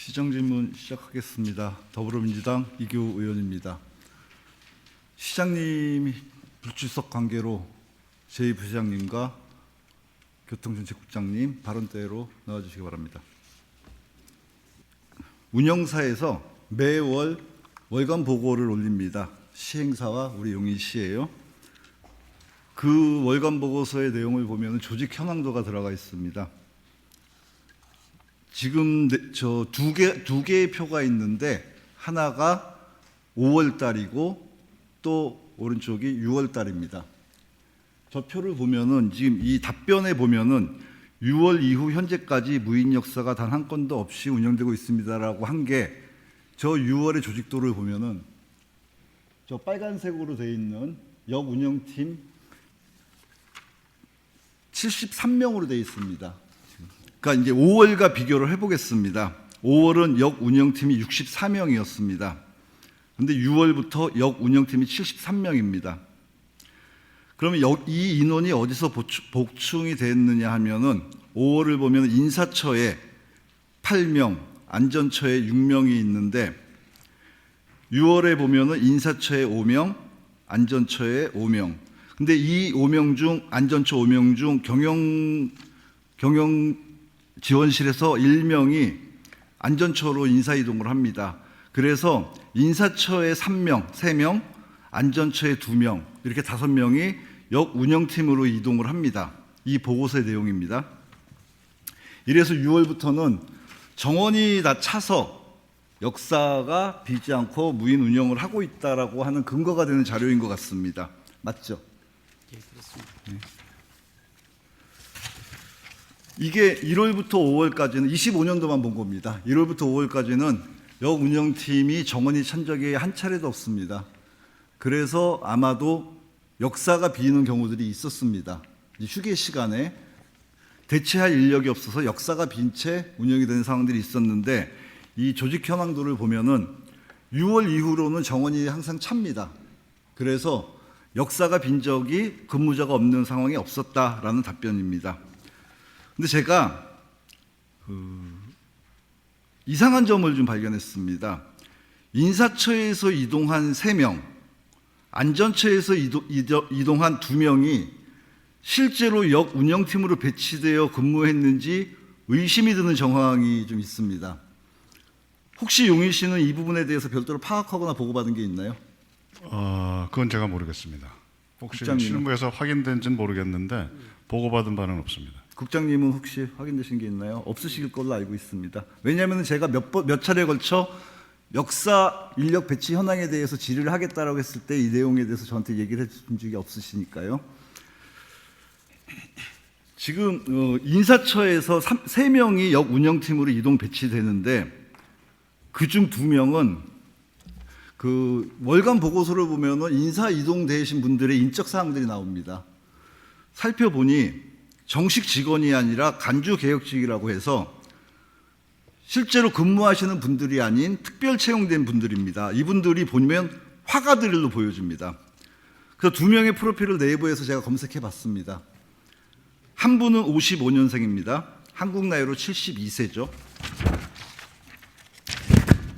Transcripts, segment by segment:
시정질문 시작하겠습니다. 더불어민주당 이규 의원입니다. 시장님이 불출석 관계로 제2부시장님과 교통정책국장님 발언대로 나와주시기 바랍니다. 운영사에서 매월 월간 보고를 올립니다. 시행사와 우리 용인시예요. 그 월간 보고서의 내용을 보면 조직 현황도가 들어가 있습니다. 지금 저 두 개의 표가 있는데 하나가 5월 달이고 또 오른쪽이 6월 달입니다. 저 표를 보면은 지금 이 답변에 보면은 6월 이후 현재까지 무인 역사가 단 한 건도 없이 운영되고 있습니다라고 한 게 저 6월의 조직도를 보면은 저 빨간색으로 되어 있는 역 운영팀 73명으로 되어 있습니다. 그러니까 이제 5월과 비교를 해보겠습니다. 5월은 역 운영팀이 64명이었습니다. 그런데 6월부터 역 운영팀이 73명입니다. 그러면 이 인원이 어디서 복충이 됐느냐 하면은 5월을 보면 인사처에 8명, 안전처에 6명이 있는데 6월에 보면은 인사처에 5명, 안전처에 5명. 근데 이 5명 중 안전처 5명 중 경영 지원실에서 1명이 안전처로 인사 이동을 합니다. 그래서 인사처에 3명, 안전처에 2명, 이렇게 5명이 역 운영팀으로 이동을 합니다. 이 보고서의 내용입니다. 이래서 6월부터는 정원이 다 차서 역사가 비지 않고 무인 운영을 하고 있다라고 하는 근거가 되는 자료인 것 같습니다. 맞죠? 예, 그렇습니다. 이게 1월부터 5월까지는 25년도만 본 겁니다. 1월부터 5월까지는 역 운영팀이 정원이 찬 적이 한 차례도 없습니다. 그래서 아마도 역사가 비는 경우들이 있었습니다. 휴게 시간에 대체할 인력이 없어서 역사가 빈 채 운영이 되는 상황들이 있었는데 이 조직 현황도를 보면은 6월 이후로는 정원이 항상 찹니다. 그래서 역사가 빈 적이 근무자가 없는 상황이 없었다라는 답변입니다. 근데 제가 이상한 점을 좀 발견했습니다. 인사처에서 이동한 3명, 안전처에서 이동한 2명이 실제로 역 운영팀으로 배치되어 근무했는지 의심이 드는 정황이 좀 있습니다. 혹시 용인 씨는 이 부분에 대해서 별도로 파악하거나 보고받은 게 있나요? 그건 제가 모르겠습니다. 혹시 국장님은? 실무에서 확인된지는 모르겠는데 보고받은 바는 없습니다. 국장님은 혹시 확인되신 게 있나요? 없으실 걸로 알고 있습니다. 왜냐하면 제가 몇 차례에 걸쳐 역사 인력 배치 현황에 대해서 질의를 하겠다라고 했을 때 이 내용에 대해서 저한테 얘기를 해준 적이 없으시니까요. 지금 인사처에서 3명이 역 운영팀으로 이동 배치되는데 그중 2명은 그 월간 보고서를 보면은 인사 이동되신 분들의 인적 사항들이 나옵니다. 살펴보니 정식 직원이 아니라 간주 개혁직이라고 해서 실제로 근무하시는 분들이 아닌 특별 채용된 분들입니다. 이분들이 보면 화가들로 보여집니다. 그래서 2명의 프로필을 네이버에서 제가 검색해 봤습니다. 한 분은 55년생입니다. 한국 나이로 72세죠.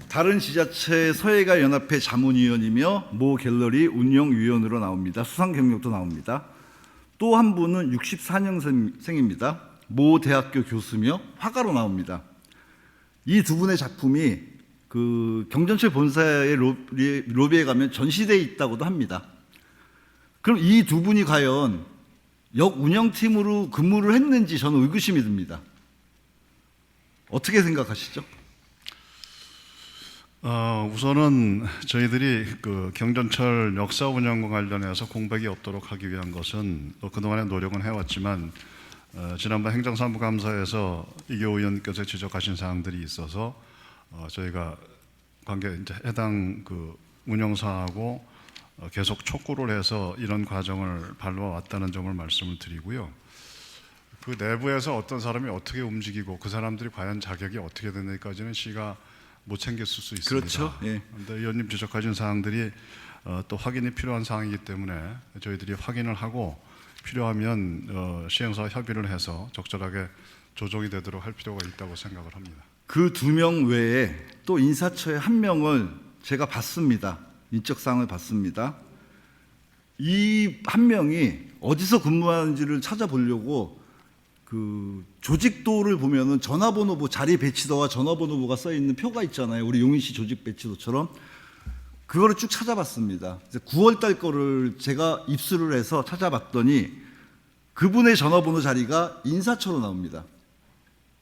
다른 지자체 서해가 연합회 자문위원이며 모 갤러리 운영위원으로 나옵니다. 수상 경력도 나옵니다. 또 한 분은 64년생입니다. 모 대학교 교수며 화가로 나옵니다. 이 2분의 작품이 그 경전철 본사의 로비에 가면 전시되어 있다고도 합니다. 그럼 이 2분이 과연 역 운영팀으로 근무를 했는지 저는 의구심이 듭니다. 어떻게 생각하시죠? 우선은 저희들이 그 경전철 역사 운영과 관련해서 공백이 없도록 하기 위한 것은 그동안의 노력은 해왔지만 지난번 행정사무감사에서 이교 의원께서 지적하신 사항들이 있어서 저희가 이제 해당 그 운영사하고 계속 촉구를 해서 이런 과정을 밟아왔다는 점을 말씀을 드리고요. 그 내부에서 어떤 사람이 어떻게 움직이고 그 사람들이 과연 자격이 어떻게 되는지까지는 시가 못 챙겼을 수 있습니다. 그렇죠. 예. 그런데 의원님 지적하신 사항들이 또 확인이 필요한 사항이기 때문에 저희들이 확인을 하고 필요하면 시행사와 협의를 해서 적절하게 조정이 되도록 할 필요가 있다고 생각을 합니다. 그 2명 외에 또 인사처에 1명을 제가 봤습니다. 인적사항을 봤습니다. 이 1명이 어디서 근무하는지를 찾아보려고 그 조직도를 보면은 전화번호부, 자리 배치도와 전화번호부가 써 있는 표가 있잖아요. 우리 용인시 조직 배치도처럼. 그거를 쭉 찾아봤습니다. 9월 달 거를 제가 입수를 해서 찾아봤더니 그분의 전화번호 자리가 인사처로 나옵니다.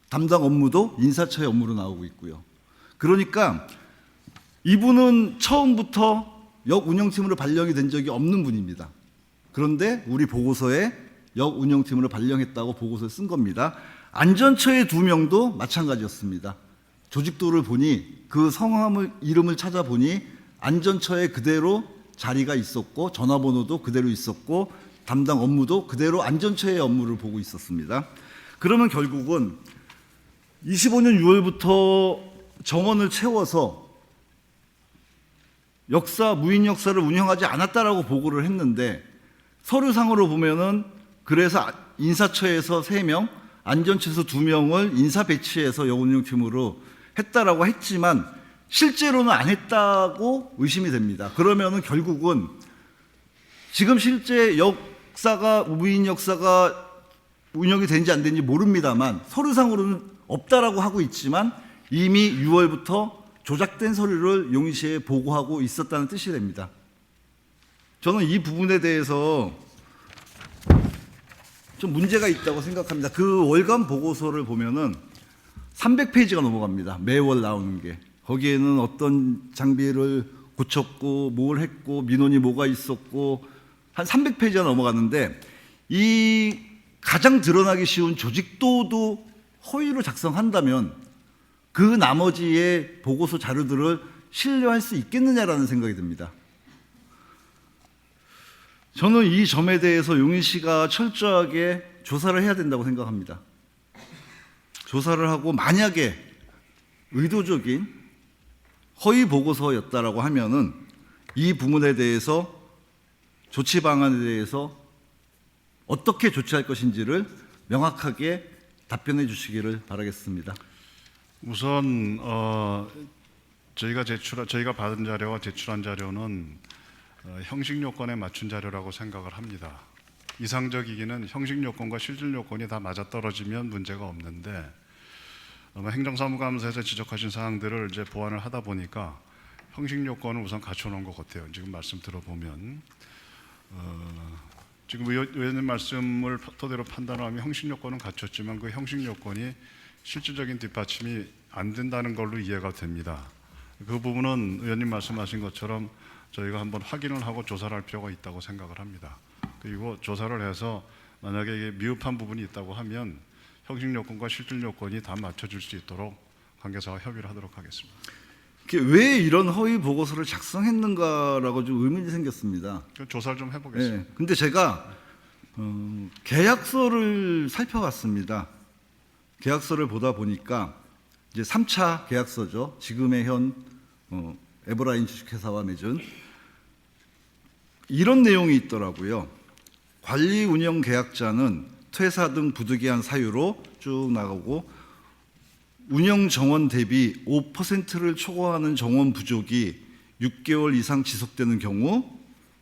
담당 업무도 인사처의 업무로 나오고 있고요. 그러니까 이분은 처음부터 역 운영팀으로 발령이 된 적이 없는 분입니다. 그런데 우리 보고서에 역 운영팀으로 발령했다고 보고서에 쓴 겁니다. 안전처의 2명도 마찬가지였습니다. 조직도를 보니 그 성함을 이름을 찾아보니 안전처에 그대로 자리가 있었고 전화번호도 그대로 있었고 담당 업무도 그대로 안전처의 업무를 보고 있었습니다. 그러면 결국은 25년 6월부터 정원을 채워서 무인 역사를 운영하지 않았다라고 보고를 했는데 서류상으로 보면은 그래서 인사처에서 3명, 안전처에서 2명을 인사 배치해서 역운영팀으로 했다라고 했지만 실제로는 안 했다고 의심이 됩니다. 그러면은 결국은 지금 실제 무인 역사가 운영이 된지 안 된지 모릅니다만 서류상으로는 없다라고 하고 있지만 이미 6월부터 조작된 서류를 용인시에 보고하고 있었다는 뜻이 됩니다. 저는 이 부분에 대해서 좀 문제가 있다고 생각합니다. 그 월간 보고서를 보면은 300페이지가 넘어갑니다. 매월 나오는 게. 거기에는 어떤 장비를 고쳤고 뭘 했고 민원이 뭐가 있었고 한 300페이지가 넘어가는데 이 가장 드러나기 쉬운 조직도도 허위로 작성한다면 그 나머지의 보고서 자료들을 신뢰할 수 있겠느냐라는 생각이 듭니다. 저는 이 점에 대해서 용인시가 철저하게 조사를 해야 된다고 생각합니다. 조사를 하고 만약에 의도적인 허위 보고서였다라고 하면은 이 부분에 대해서 조치 방안에 대해서 어떻게 조치할 것인지를 명확하게 답변해 주시기를 바라겠습니다. 우선 저희가 받은 자료와 제출한 자료는 형식 요건에 맞춘 자료라고 생각을 합니다. 이상적이기는 형식 요건과 실질 요건이 다 맞아떨어지면 문제가 없는데 행정사무감사에서 지적하신 사항들을 이제 보완을 하다 보니까 형식 요건을 우선 갖춰놓은 것 같아요. 지금 말씀 들어보면 지금 의원님 말씀을 토대로 판단하면 형식 요건은 갖췄지만 그 형식 요건이 실질적인 뒷받침이 안 된다는 걸로 이해가 됩니다. 그 부분은 의원님 말씀하신 것처럼 저희가 한번 확인을 하고 조사를 할 필요가 있다고 생각을 합니다. 그리고 조사를 해서 만약에 이게 미흡한 부분이 있다고 하면 형식 요건과 실질 요건이 다 맞춰질 수 있도록 관계사와 협의를 하도록 하겠습니다. 왜 이런 허위 보고서를 작성했는가라고 좀 의문이 생겼습니다. 조사를 좀 해보겠습니다. 네, 근데 제가 계약서를 살펴봤습니다. 계약서를 보다 보니까 이제 3차 계약서죠. 지금의 현 에버라인 주식회사와 맺은 이런 내용이 있더라고요. 관리 운영 계약자는 퇴사 등 부득이한 사유로 쭉 나가고 운영 정원 대비 5%를 초과하는 정원 부족이 6개월 이상 지속되는 경우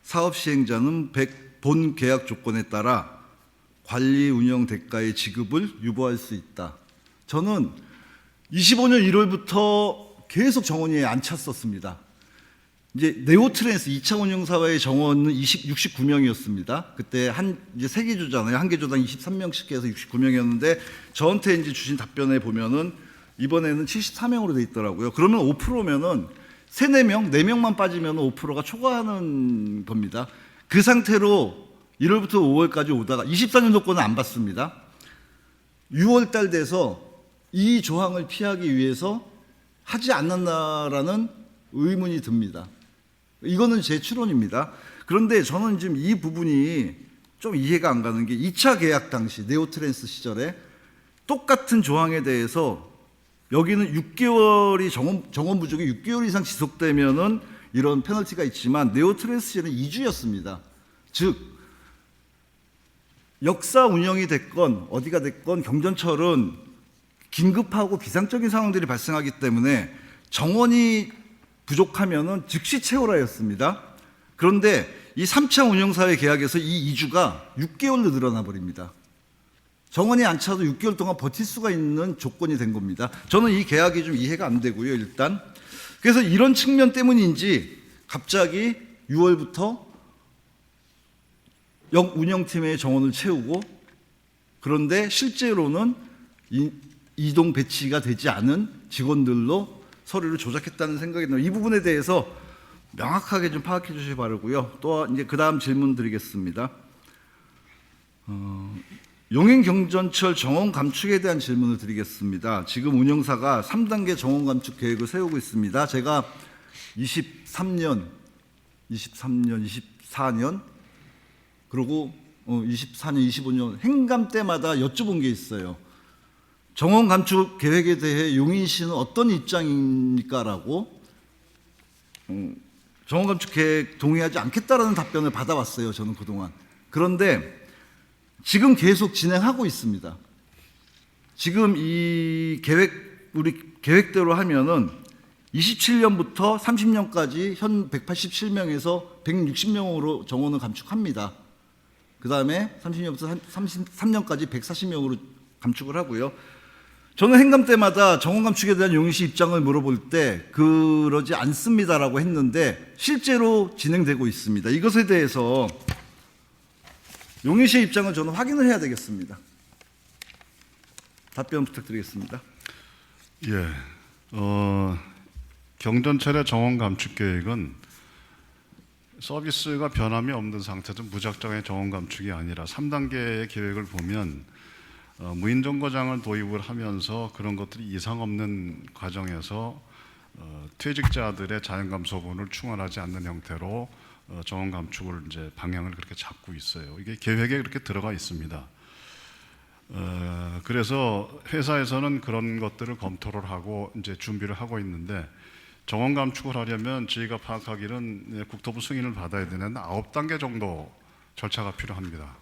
사업 시행자는 본 계약 조건에 따라 관리 운영 대가의 지급을 유보할 수 있다. 저는 25년 1월부터 계속 정원이 안 찼었습니다. 이제 네오트랜스 2차 운영사와의 정원은 69명이었습니다. 그때 이제 3개조잖아요. 한 개조당 23명씩 해서 69명이었는데 저한테 이제 주신 답변에 보면은 이번에는 74명으로 돼 있더라고요. 그러면 5%면은 3, 4명, 4명만 빠지면 5%가 초과하는 겁니다. 그 상태로 1월부터 5월까지 오다가 24년도 거는 안 받습니다. 6월 달 돼서 이 조항을 피하기 위해서 하지 않았나라는 의문이 듭니다. 이거는 제 추론입니다. 그런데 저는 지금 이 부분이 좀 이해가 안 가는 게 2차 계약 당시 네오트랜스 시절에 똑같은 조항에 대해서 여기는 6개월이 정원 부족이 6개월 이상 지속되면은 이런 페널티가 있지만 네오트랜스 시절은 2주였습니다. 즉 역사 운영이 됐건 어디가 됐건 경전철은 긴급하고 비상적인 상황들이 발생하기 때문에 정원이 부족하면은 즉시 채워라였습니다. 그런데 이 3차 운영사의 계약에서 이 2주가 6개월로 늘어나 버립니다. 정원이 안 차도 6개월 동안 버틸 수가 있는 조건이 된 겁니다. 저는 이 계약이 좀 이해가 안 되고요, 일단. 그래서 이런 측면 때문인지 갑자기 6월부터 운영팀의 정원을 채우고, 그런데 실제로는 이동 배치가 되지 않은 직원들로 서류를 조작했다는 생각이 듭니다. 이 부분에 대해서 명확하게 좀 파악해 주시기 바라고요. 또 이제 그 다음 질문 드리겠습니다. 용인경전철 정원 감축에 대한 질문을 드리겠습니다. 지금 운영사가 3단계 정원 감축 계획을 세우고 있습니다. 제가 23년, 24년, 그리고 24년, 25년 행감 때마다 여쭤본 게 있어요. 정원 감축 계획에 대해 용인시는 어떤 입장입니까? 라고 정원 감축 계획 동의하지 않겠다라는 답변을 받아왔어요, 저는 그동안. 그런데 지금 계속 진행하고 있습니다. 지금 이 우리 계획대로 하면은 27년부터 30년까지 현 187명에서 160명으로 정원을 감축합니다. 그 다음에 30년부터 33년까지 140명으로 감축을 하고요. 저는 행감 때마다 정원 감축에 대한 용인시 입장을 물어볼 때 그러지 않습니다라고 했는데 실제로 진행되고 있습니다. 이것에 대해서 용인시의 입장을 저는 확인을 해야 되겠습니다. 답변 부탁드리겠습니다. 예, 경전철의 정원 감축 계획은 서비스가 변함이 없는 상태도 무작정의 정원 감축이 아니라 3단계의 계획을 보면 무인정거장을 도입을 하면서 그런 것들이 이상 없는 과정에서 퇴직자들의 자연감소분을 충원하지 않는 형태로 정원 감축을 이제 방향을 그렇게 잡고 있어요. 이게 계획에 그렇게 들어가 있습니다. 그래서 회사에서는 그런 것들을 검토를 하고 이제 준비를 하고 있는데 정원 감축을 하려면 저희가 파악하기는 국토부 승인을 받아야 되는 9단계 정도 절차가 필요합니다.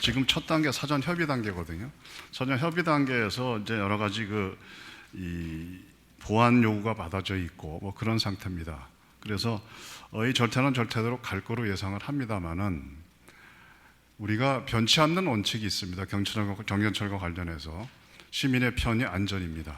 지금 첫 단계 사전 협의 단계거든요. 사전 협의 단계에서 이제 여러 가지 이 보완 요구가 받아져 있고 뭐 그런 상태입니다. 그래서 이 절차는 절차대로 갈 거로 예상을 합니다만은 우리가 변치 않는 원칙이 있습니다. 경전철과 관련해서 시민의 편의 안전입니다.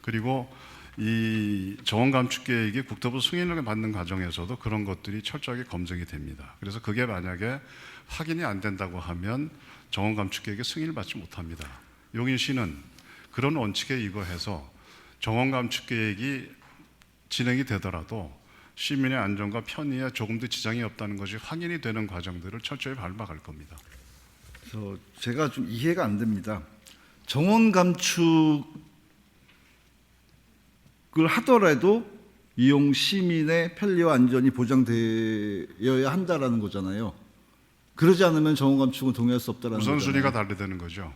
그리고 이 정원 감축 계획이 국토부 승인을 받는 과정에서도 그런 것들이 철저하게 검증이 됩니다. 그래서 그게 만약에 확인이 안 된다고 하면 정원 감축 계획에 승인을 받지 못합니다. 용인시는 그런 원칙에 이거해서 정원 감축 계획이 진행이 되더라도 시민의 안전과 편의에 조금도 지장이 없다는 것이 확인이 되는 과정들을 철저히 밟아갈 겁니다. 제가 좀 이해가 안 됩니다. 정원 감축을 하더라도 이용 시민의 편리와 안전이 보장되어야 한다라는 거잖아요. 그러지 않으면 정원 감축은 동의할 수 없다라는 거잖아요. 우선순위가 다르다는 거죠.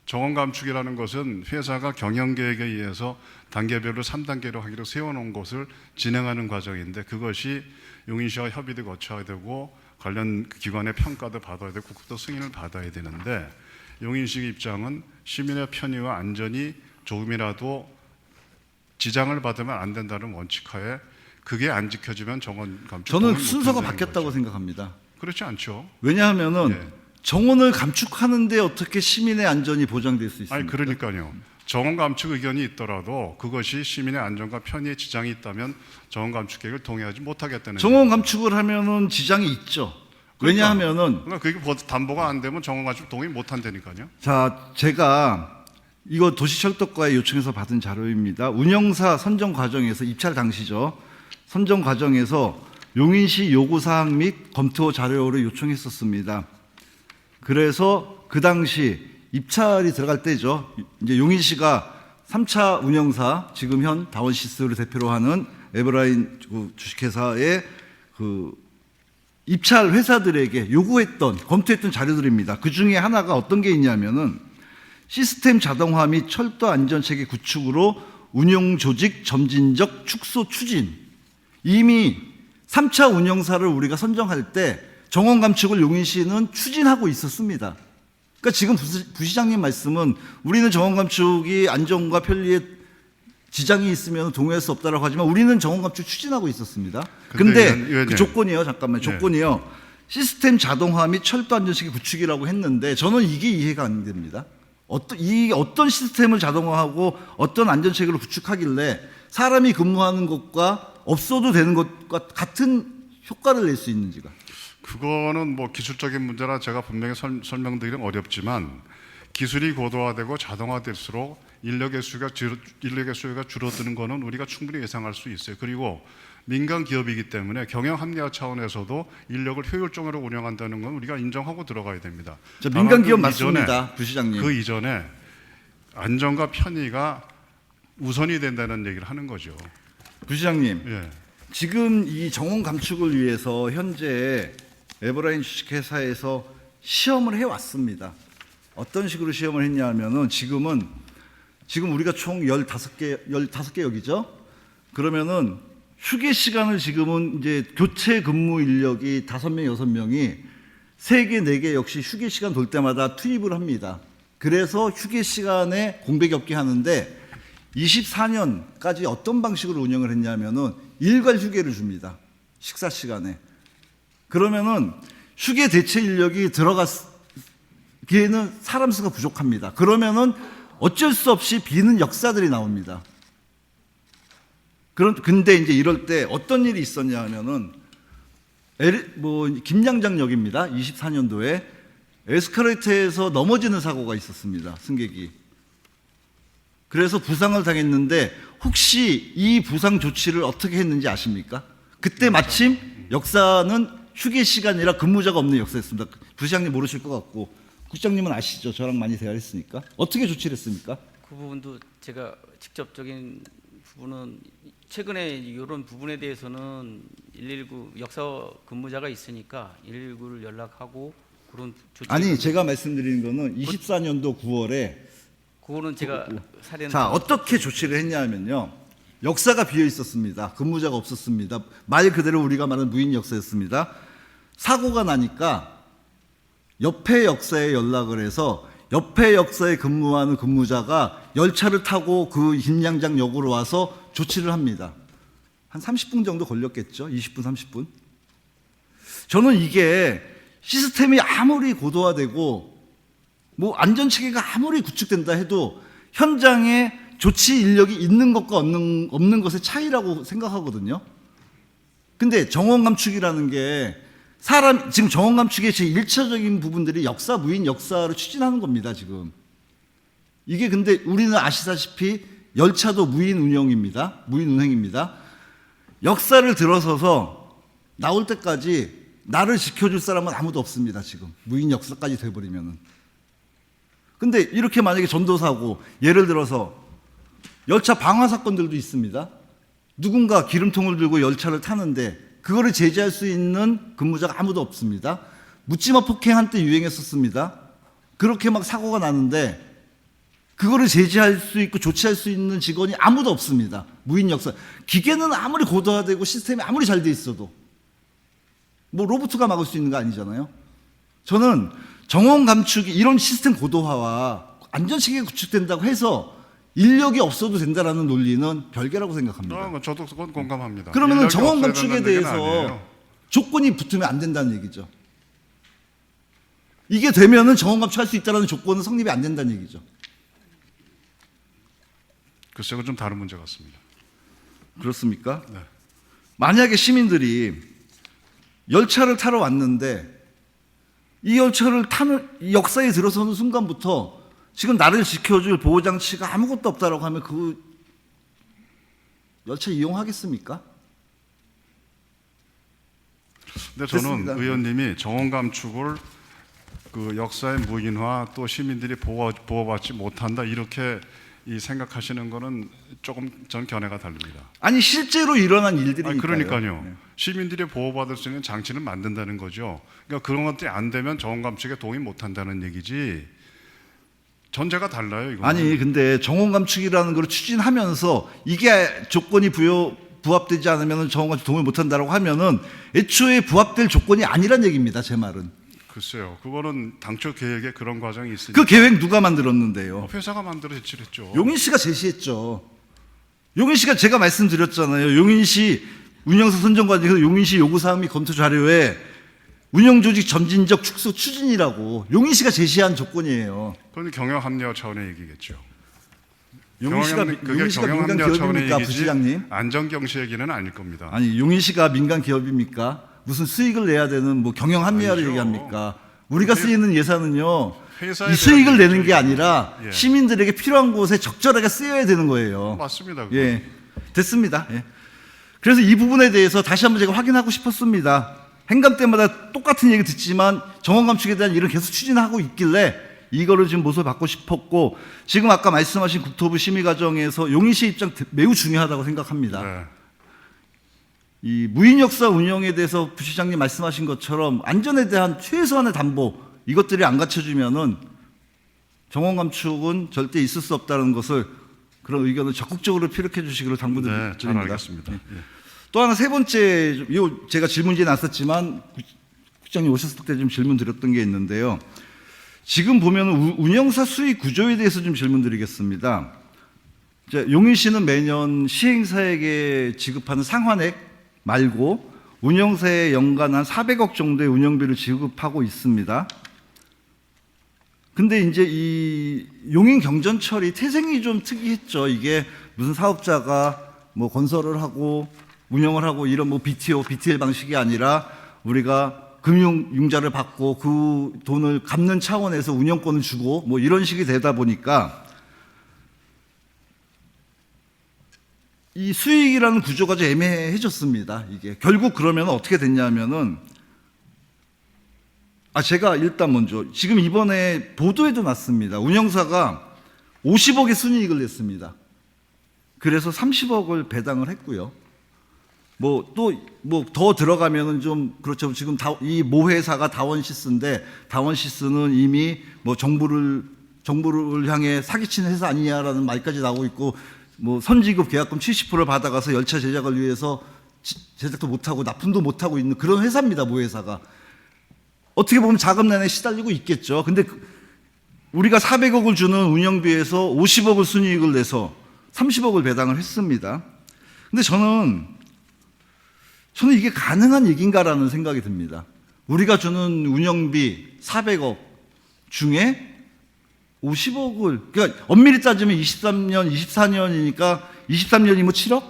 정원 감축이라는 것은 회사가 경영계획에 의해서 단계별로 3단계로 하기로 세워놓은 것을 진행하는 과정인데 그것이 용인시와 협의도 거쳐야 되고 관련 기관의 평가도 받아야 되고 국토 승인을 받아야 되는데 용인시 입장은 시민의 편의와 안전이 조금이라도 지장을 받으면 안 된다는 원칙하에 그게 안 지켜지면 정원 감축 저는 순서가 바뀌었다고 생각합니다. 그렇지 않죠. 왜냐하면은 예. 정원을 감축하는데 어떻게 시민의 안전이 보장될 수 있습니까? 아니 그러니까요. 정원 감축 의견이 있더라도 그것이 시민의 안전과 편의에 지장이 있다면 정원 감축 계획을 동의하지 못하겠다는 정원 감축을 하면은 지장이 있죠. 왜냐하면은 그게 담보가 안 되면 정원 감축 동의 못 한다니까요. 자, 제가 이거 도시철도과에 요청해서 받은 자료입니다. 운영사 선정 과정에서 입찰 당시죠. 선정 과정에서 용인시 요구 사항 및 검토 자료를 요청했었습니다. 그래서 그 당시 입찰이 들어갈 때죠. 이제 용인시가 3차 운영사, 지금 현 다원시스를 대표로 하는 에버라인 주식회사의 입찰 회사들에게 요구했던, 검토했던 자료들입니다. 그 중에 하나가 어떤 게 있냐면은 시스템 자동화 및 철도 안전체계 구축으로 운용 조직 점진적 축소 추진. 이미 3차 운영사를 우리가 선정할 때 정원 감축을 용인시는 추진하고 있었습니다. 그러니까 지금 부시장님 말씀은 우리는 정원 감축이 안전과 편리에 지장이 있으면 동의할 수 없다라고 하지만 우리는 정원 감축 추진하고 있었습니다. 근데 의원님. 그 조건이요. 잠깐만. 네. 조건이요. 시스템 자동화 및 철도 안전식의 구축이라고 했는데 저는 이게 이해가 안 됩니다. 어떤 시스템을 자동화하고 어떤 안전체계를 구축하길래 사람이 근무하는 것과 없어도 되는 것과 같은 효과를 낼 수 있는지가. 그거는 뭐 기술적인 문제라 제가 분명히 설명드리긴 어렵지만 기술이 고도화되고 자동화될수록 인력의 수가 줄어드는 거는 우리가 충분히 예상할 수 있어요. 그리고 민간 기업이기 때문에 경영 합리화 차원에서도 인력을 효율적으로 운영한다는 건 우리가 인정하고 들어가야 됩니다. 민간 기업 다만 그 이전에, 맞습니다, 부시장님. 그 이전에 안전과 편의가 우선이 된다는 얘기를 하는 거죠. 부시장님, 예. 지금 이 정원 감축을 위해서 현재 에버라인 주식회사에서 시험을 해왔습니다. 어떤 식으로 시험을 했냐면은 지금 우리가 총 15개역이죠? 그러면은 휴게 시간을 지금은 이제 교체 근무 인력이 5명, 6명이 3개, 4개 역시 휴게 시간 돌 때마다 투입을 합니다. 그래서 휴게 시간에 공백이 없게 하는데 24년까지 어떤 방식으로 운영을 했냐면은 일괄 휴게를 줍니다. 식사 시간에. 그러면은 휴게 대체 인력이 들어가기에는 사람 수가 부족합니다. 그러면은 어쩔 수 없이 비는 역사들이 나옵니다. 근데 이제 이럴 때 어떤 일이 있었냐 하면은 김양장역입니다. 24년도에 에스컬레이터에서 넘어지는 사고가 있었습니다. 승객이. 그래서 부상을 당했는데 혹시 이 부상 조치를 어떻게 했는지 아십니까? 그때 마침 역사는 휴게 시간이라 근무자가 없는 역사였습니다. 부시장님 모르실 것 같고 국장님은 아시죠? 저랑 많이 대화했으니까. 어떻게 조치를 했습니까? 그 부분도 제가 직접적인 부분은 최근에 이런 부분에 대해서는 119 역사 근무자가 있으니까 119를 연락하고 그런 조치. 아니 제가 말씀드리는 거는 24년도 9월에 그거는 제가 사례는 자 어떻게 조치를 했냐면요. 역사가 비어 있었습니다. 근무자가 없었습니다. 말 그대로 우리가 말하는 무인 역사였습니다. 사고가 나니까 옆에 역사에 연락을 해서 옆에 역사에 근무하는 근무자가 열차를 타고 그 김양장역으로 와서 조치를 합니다. 한 30분 정도 걸렸겠죠. 20분, 30분. 저는 이게 시스템이 아무리 고도화되고 뭐 안전체계가 아무리 구축된다 해도 현장에 조치 인력이 있는 것과 없는 것의 차이라고 생각하거든요. 근데 정원 감축이라는 게 지금 정원 감축의 제 1차적인 부분들이 역사, 무인 역사를 추진하는 겁니다, 지금. 이게 근데 우리는 아시다시피 열차도 무인 운영입니다. 무인 운행입니다. 역사를 들어서서 나올 때까지 나를 지켜줄 사람은 아무도 없습니다, 지금. 무인 역사까지 돼버리면은. 근데 이렇게 만약에 전도사고, 예를 들어서 열차 방화 사건들도 있습니다. 누군가 기름통을 들고 열차를 타는데 그거를 제지할 수 있는 근무자가 아무도 없습니다. 묻지마 폭행 한때 유행했었습니다. 그렇게 막 사고가 나는데 그거를 제지할 수 있고 조치할 수 있는 직원이 아무도 없습니다. 무인 역사. 기계는 아무리 고도화되고 시스템이 아무리 잘 돼 있어도 뭐 로봇가 막을 수 있는 거 아니잖아요. 저는 정원 감축이 이런 시스템 고도화와 안전체계가 구축된다고 해서 인력이 없어도 된다라는 논리는 별개라고 생각합니다. 저도 그건 공감합니다. 그러면 정원 없어야 감축에 된다는 얘기는 대해서 아니에요. 조건이 붙으면 안 된다는 얘기죠. 이게 되면은 정원 감축할 수 있다는 조건은 성립이 안 된다는 얘기죠. 글쎄요, 좀 다른 문제 같습니다. 그렇습니까? 네. 만약에 시민들이 열차를 타러 왔는데 이 열차를 타는 이 역사에 들어서는 순간부터 지금 나를 지켜줄 보호장치가 아무것도 없다라고 하면 그 열차 이용하겠습니까? 근데 저는 됐습니다. 의원님이 정원 감축을 그 역사의 무인화 또 시민들이 보호받지 못한다 이렇게 생각하시는 거는 조금 전 견해가 다릅니다. 아니 실제로 일어난 일들이니까요. 그러니까요. 네. 시민들이 보호받을 수 있는 장치는 만든다는 거죠. 그러니까 그런 것들이 안 되면 정원 감축에 동의 못한다는 얘기지. 전제가 달라요. 이거. 아니 근데 정원 감축이라는 걸 추진하면서 이게 조건이 부합되지 않으면 정원 감축 동의 못한다라고 하면은 애초에 부합될 조건이 아니란 얘기입니다. 제 말은. 글쎄요. 그거는 당초 계획에 그런 과정이 있으니까 그 계획 누가 만들었는데요? 회사가 만들어 제출했죠. 용인 씨가 제시했죠. 용인 씨가 제가 말씀드렸잖아요. 용인 씨 운영사 선정과정에서 용인 씨 요구사항 및 검토 자료에 운영조직 점진적 축소 추진이라고 용인 씨가 제시한 조건이에요. 그건 경영 합리화 차원의 얘기겠죠. 용인 씨가 그게 민간 경영 합리화 차원의 기업입니까, 얘기지 부시장님? 안전 경시 얘기는 아닐 겁니다. 아니 용인 씨가 민간 기업입니까? 무슨 수익을 내야 되는 뭐 경영 합리화를 아니죠. 얘기합니까? 우리가 쓰이는 예산은요. 회사에 이 수익을 대한 내는 게 얘기죠. 아니라 예. 시민들에게 필요한 곳에 적절하게 쓰여야 되는 거예요. 맞습니다. 그거. 예, 됐습니다. 예. 그래서 이 부분에 대해서 다시 한번 제가 확인하고 싶었습니다. 행감 때마다 똑같은 얘기 듣지만 정원 감축에 대한 일을 계속 추진하고 있길래 이거를 지금 모습을 받고 싶었고, 지금 아까 말씀하신 국토부 심의 과정에서 용인시 입장 매우 중요하다고 생각합니다. 네. 이 무인역사 운영에 대해서 부시장님 말씀하신 것처럼 안전에 대한 최소한의 담보, 이것들이 안 갖춰지면은 정원 감축은 절대 있을 수 없다는 것을, 그런 의견을 적극적으로 피력해 주시기를 네, 당부드립니다. 잘 알겠습니다. 예. 또 하나 세 번째, 이거 제가 질문지에 났었지만 국장님 오셨을 때 좀 질문 드렸던 게 있는데요. 지금 보면 운영사 수익 구조에 대해서 좀 질문드리겠습니다. 용인시는 매년 시행사에게 지급하는 상환액 말고 운영사에 연간 한 400억 정도의 운영비를 지급하고 있습니다. 근데 이제 이 용인 경전철이 태생이 좀 특이했죠. 이게 무슨 사업자가 뭐 건설을 하고 운영을 하고 이런 뭐 BTO, BTL 방식이 아니라 우리가 금융융자를 받고 그 돈을 갚는 차원에서 운영권을 주고 뭐 이런 식이 되다 보니까 이 수익이라는 구조가 좀 애매해졌습니다. 이게 결국 그러면 어떻게 됐냐면은, 제가 일단 먼저 지금 이번에 보도에도 났습니다. 운영사가 50억의 순이익을 냈습니다. 그래서 30억을 배당을 했고요. 뭐 더 들어가면은 좀 그렇죠. 지금 이 모회사가 다원시스인데 다원시스는 이미 뭐 정부를 향해 사기치는 회사 아니냐라는 말까지 나오고 있고, 뭐 선지급 계약금 70%를 받아가서 열차 제작을 위해서 제작도 못하고 납품도 못하고 있는 그런 회사입니다. 모회사가 어떻게 보면 자금난에 시달리고 있겠죠. 근데 우리가 400억을 주는 운영비에서 50억을 순이익을 내서 30억을 배당을 했습니다. 근데 저는 이게 가능한 얘기인가라는 생각이 듭니다. 우리가 주는 운영비 400억 중에 50억을, 그러니까 엄밀히 따지면 23년, 24년이니까 23년이면 7억?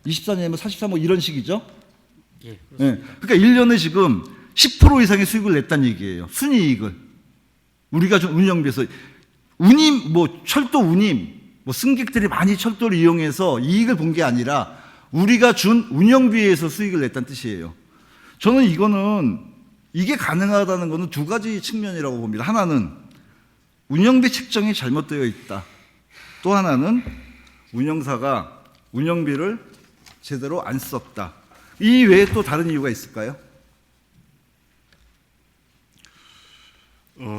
24년이면 43억 이런 식이죠? 예, 그렇습니다. 네. 그러니까 1년에 지금 10% 이상의 수익을 냈다는 얘기예요. 순이익을. 우리가 좀 운영비에서 운임, 뭐 철도 운임, 뭐 승객들이 많이 철도를 이용해서 이익을 본 게 아니라 우리가 준 운영비에서 수익을 냈다는 뜻이에요. 저는 이게 가능하다는 것은 두 가지 측면이라고 봅니다. 하나는 운영비 책정이 잘못되어 있다. 또 하나는 운영사가 운영비를 제대로 안 썼다. 이 외에 또 다른 이유가 있을까요?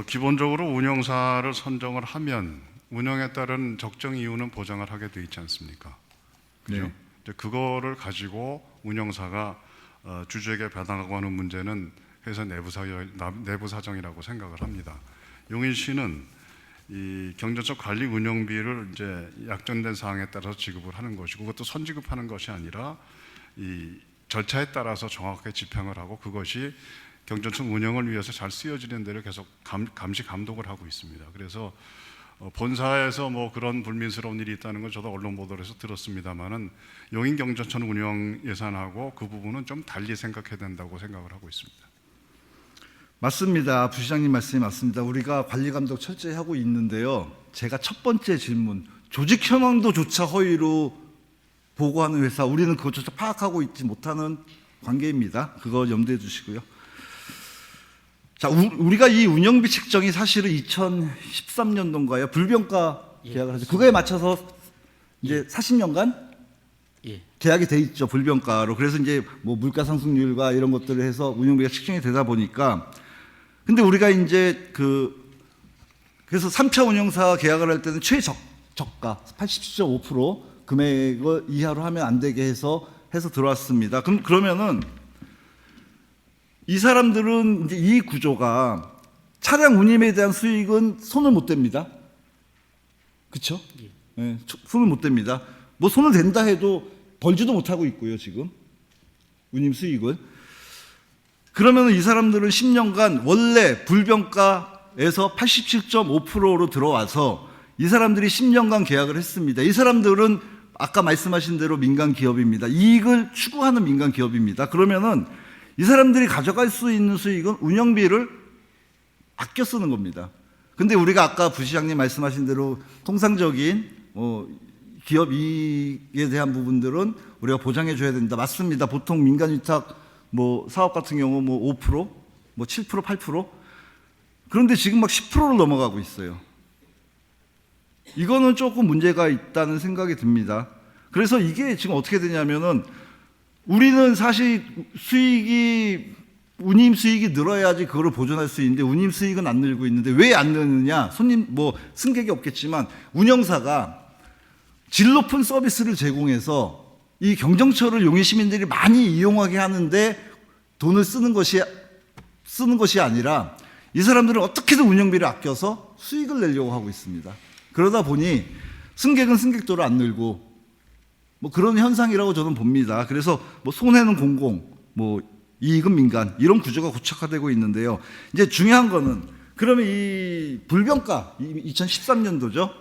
기본적으로 운영사를 선정을 하면 운영에 따른 적정 이유는 보장을 하게 돼 있지 않습니까? 그죠? 네. 이제 그거를 가지고 운영사가 주주에게 배당하고 하는 문제는 회사 내부 사정이라고 생각을 합니다. 용인시는 이 경전철 관리 운영비를 이제 약정된 사항에 따라서 지급을 하는 것이고, 그것도 선지급하는 것이 아니라 이 절차에 따라서 정확하게 집행을 하고 그것이 경전철 운영을 위해서 잘 쓰여지는 데를 계속 감시 감독을 하고 있습니다. 그래서 본사에서 뭐 그런 불민스러운 일이 있다는 건 저도 언론 보도에서 들었습니다만은 용인 경전철 운영 예산하고 그 부분은 좀 달리 생각해야 된다고 생각을 하고 있습니다. 맞습니다. 부시장님 말씀이 맞습니다. 우리가 관리 감독 철저히 하고 있는데요. 제가 첫 번째 질문, 조직 현황도조차 허위로 보고하는 회사, 우리는 그것조차 파악하고 있지 못하는 관계입니다. 그거 염두에 두시고요. 자, 우리가 이 운영비 책정이 사실은 2013년도인가요? 불변가 계약을 하죠. 그거에 맞춰서 이제 40년간 예. 계약이 돼 있죠. 불변가로. 그래서 이제 뭐 물가 상승률과 이런 것들을 해서 운영비가 책정이 되다 보니까, 근데 우리가 이제 그래서 3차 운영사 계약을 할 때는 최저가 87.5% 금액을 이하로 하면 안 되게 해서 들어왔습니다. 그러면은 이 사람들은 이제 이 구조가 차량 운임에 대한 수익은 손을 못 댑니다. 그렇죠? 예, 손을 못 댑니다. 뭐 손을 댄다 해도 벌지도 못하고 있고요, 지금. 운임 수익을. 그러면 이 사람들은 10년간 원래 불변가에서 87.5%로 들어와서 이 사람들이 10년간 계약을 했습니다. 이 사람들은 아까 말씀하신 대로 민간 기업입니다. 이익을 추구하는 민간 기업입니다. 그러면은 이 사람들이 가져갈 수 있는 수익은 운영비를 아껴 쓰는 겁니다. 근데 우리가 아까 부시장님 말씀하신 대로 통상적인 기업 이익에 대한 부분들은 우리가 보장해 줘야 된다. 맞습니다. 보통 민간 위탁 사업 같은 경우 5%, 7%, 8%. 그런데 지금 막 10%를 넘어가고 있어요. 이거는 조금 문제가 있다는 생각이 듭니다. 그래서 이게 지금 어떻게 되냐면은 우리는 사실 운임 수익이 늘어야지 그거를 보존할 수 있는데 운임 수익은 안 늘고 있는데 왜 안 늘느냐? 승객이 없겠지만 운영사가 질 높은 서비스를 제공해서 이 경정철을 용인 시민들이 많이 이용하게 하는데 돈을 쓰는 것이 아니라 이 사람들은 어떻게든 운영비를 아껴서 수익을 내려고 하고 있습니다. 그러다 보니 승객은 승객도를 안 늘고 그런 현상이라고 저는 봅니다. 그래서 손해는 공공, 이익은 민간 이런 구조가 고착화되고 있는데요. 이제 중요한 거는 그러면 이 불변가 2013년도죠.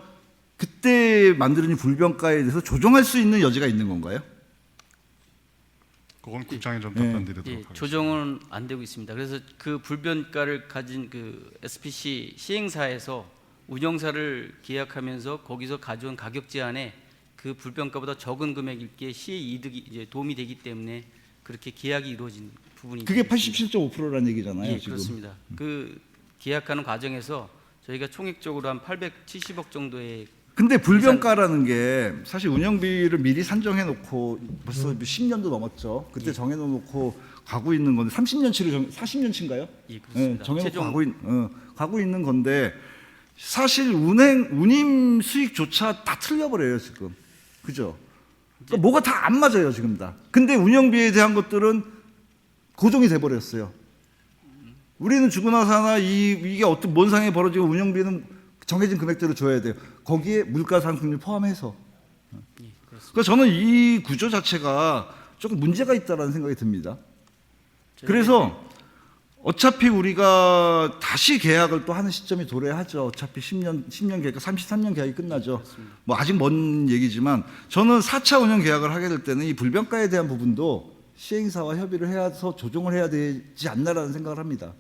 그때 만들어진 불변가에 대해서 조정할 수 있는 여지가 있는 건가요? 그건 국장이 좀 답변드리도록 하겠습니다. 조정은 안 되고 있습니다. 그래서 그 불변가를 가진 그 SPC 시행사에서 운영사를 계약하면서 거기서 가져온 가격 제한에 그 불변가보다 적은 금액일 게 시의 이득이 이제 도움이 되기 때문에 그렇게 계약이 이루어진 부분이 그게 87.5%라는 얘기잖아요. 예, 지금. 그렇습니다. 그 계약하는 과정에서 저희가 총액적으로 한 870억 정도의 근데 불변가라는 게 사실 운영비를 미리 산정해 놓고 벌써 10년도 넘었죠. 그때 정해 놓고 가고 있는 건데 30년치를 40년치인가요? 예, 그렇습니다. 정해 놓고 최종 가고 있는 건데 사실 운임 수익조차 다 틀려버려요, 지금. 그죠? 그러니까 뭐가 다 안 맞아요, 지금 다. 근데 운영비에 대한 것들은 고정이 돼 버렸어요. 우리는 주거나 사나 이게 어떤 뭔 상황이 벌어지고 운영비는 정해진 금액대로 줘야 돼요. 거기에 물가 상승률 포함해서. 예, 그렇습니다. 그러니까 저는 이 구조 자체가 조금 문제가 있다라는 생각이 듭니다. 그래서 어차피 우리가 다시 계약을 또 하는 시점이 도래하죠. 어차피 10년 계약, 33년 계약이 끝나죠. 아직 먼 얘기지만 저는 4차 운영 계약을 하게 될 때는 이 불변가에 대한 부분도 시행사와 협의를 해서 조정을 해야 되지 않나라는 생각을 합니다.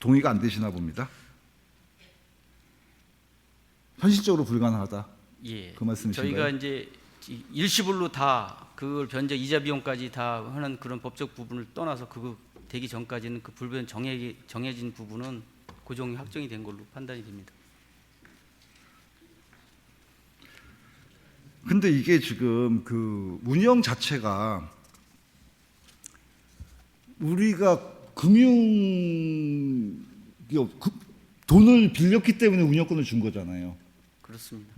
동의가 안 되시나 봅니다. 현실적으로 불가능하다. 예. 그 말씀이신가요? 저희가 이제 일시불로 다 그걸 변제 이자 비용까지 다 하는 그런 법적 부분을 떠나서 그거 되기 전까지는 그 불변 정해진 부분은 고정이 확정이 된 걸로 판단이 됩니다. 근데 이게 지금 그 운영 자체가 우리가 돈을 빌렸기 때문에 운영권을 준 거잖아요. 그렇습니다.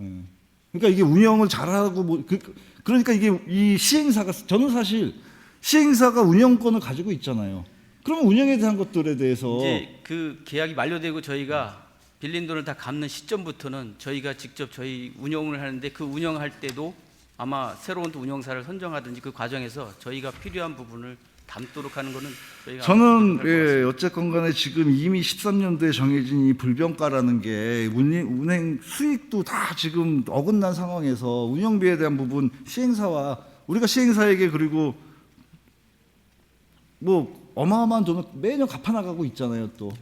그러니까 이게 운영을 잘하고 그러니까 이게 이 시행사가 저는 사실 시행사가 운영권을 가지고 있잖아요. 그러면 운영에 대한 것들에 대해서 이제 그 계약이 만료되고 저희가 빌린 돈을 다 갚는 시점부터는 저희가 직접 저희 운영을 하는데 그 운영할 때도 아마 새로운 또 운영사를 선정하든지 그 과정에서 저희가 필요한 부분을 담도록 하는 거는 저희가 저는 어쨌건 간에 지금 이미 13년도에 정해진 이 불변가라는 게 운행 수익도 다 지금 어긋난 상황에서 운영비에 대한 부분 시행사와 우리가 시행사에게 그리고 어마어마한 돈을 매년 갚아나가고 있잖아요 또.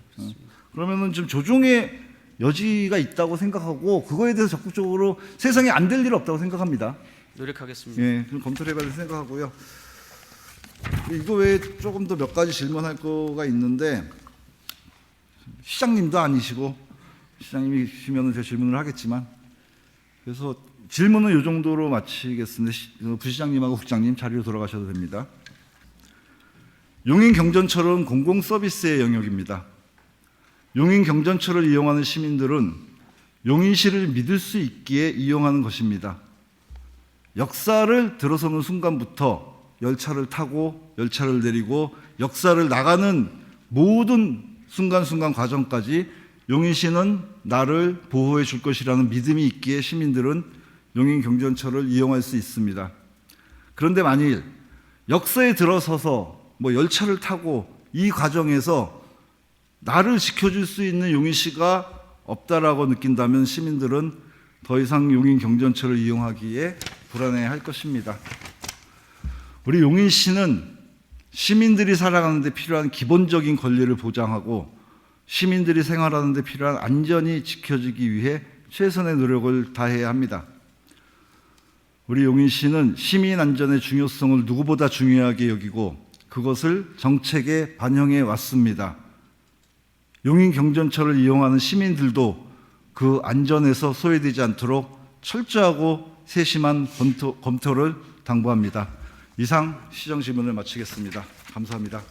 그러면은 좀 조정의 여지가 있다고 생각하고 그거에 대해서 적극적으로 세상에 안 될 일 없다고 생각합니다. 노력하겠습니다. 예, 좀 검토를 해봐야 생각하고요. 이거 외에 조금 더 몇 가지 질문할 거가 있는데 시장님도 아니시고 시장님이시면 제가 질문을 하겠지만 그래서 질문은 이 정도로 마치겠습니다. 부시장님하고 국장님 자리로 돌아가셔도 됩니다. 용인경전철은 공공서비스의 영역입니다. 용인경전철을 이용하는 시민들은 용인시를 믿을 수 있기에 이용하는 것입니다. 역사를 들어서는 순간부터 열차를 타고 열차를 내리고 역사를 나가는 모든 순간순간 과정까지 용인시는 나를 보호해 줄 것이라는 믿음이 있기에 시민들은 용인경전철을 이용할 수 있습니다. 그런데 만일 역사에 들어서서 열차를 타고 이 과정에서 나를 지켜줄 수 있는 용인시가 없다라고 느낀다면 시민들은 더 이상 용인경전철을 이용하기에 불안해할 것입니다. 우리 용인시는 시민들이 살아가는 데 필요한 기본적인 권리를 보장하고 시민들이 생활하는 데 필요한 안전이 지켜지기 위해 최선의 노력을 다해야 합니다. 우리 용인시는 시민 안전의 중요성을 누구보다 중요하게 여기고 그것을 정책에 반영해 왔습니다. 용인경전철을 이용하는 시민들도 그 안전에서 소외되지 않도록 철저하고 세심한 검토를 당부합니다. 이상 시정질문을 마치겠습니다. 감사합니다.